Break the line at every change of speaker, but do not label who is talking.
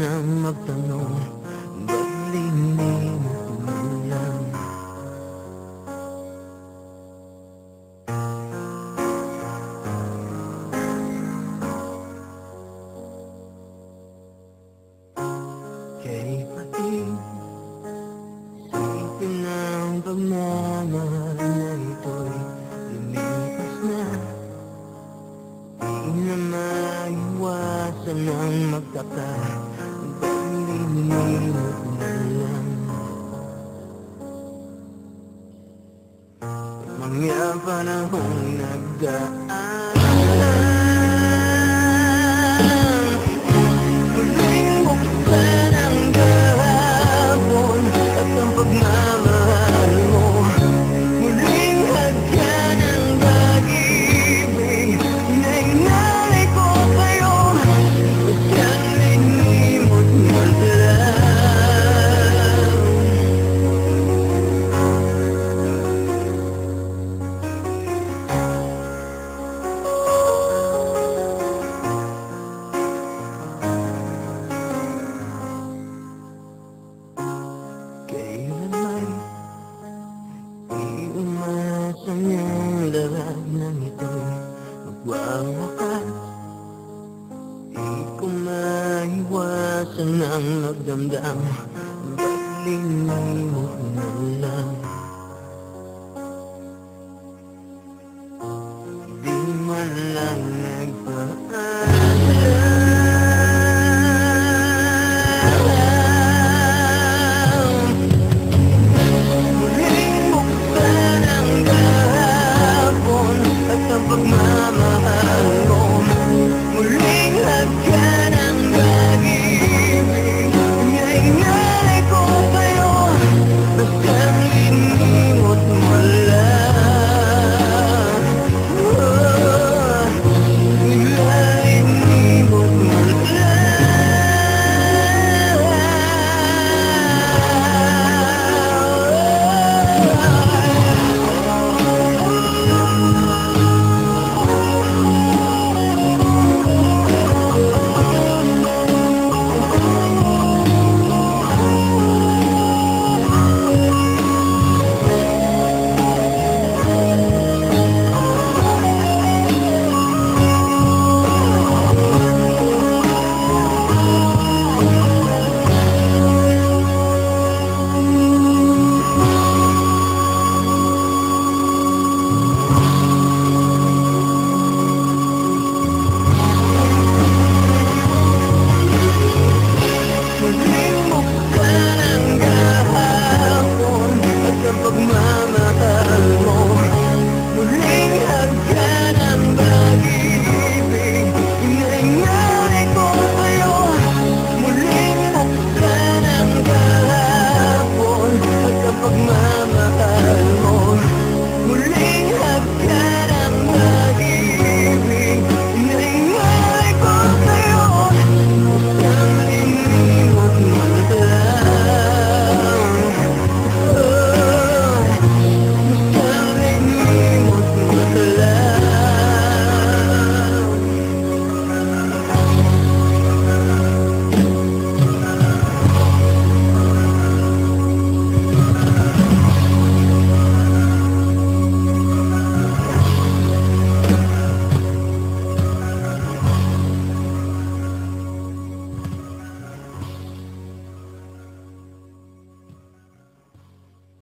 na magtanong, ba't linimot mo lang? Kay pati isipin ng pagmamahal na ito'y lumipas na. Di na maiwasan ang magtaka, ba't linimot mo lang? Mga panahong nagdaan, muling buksan ang kahapon at ang pagmamahal mo. Muling hagkan ang pag-ibig na inalay ko sa'yo, ba't yan linimot mo lang? Kailan may iumasang ang lahat ng ito'y magwawakas? Di ko maiwasan ang magdamdam, ba't linimot mo lang?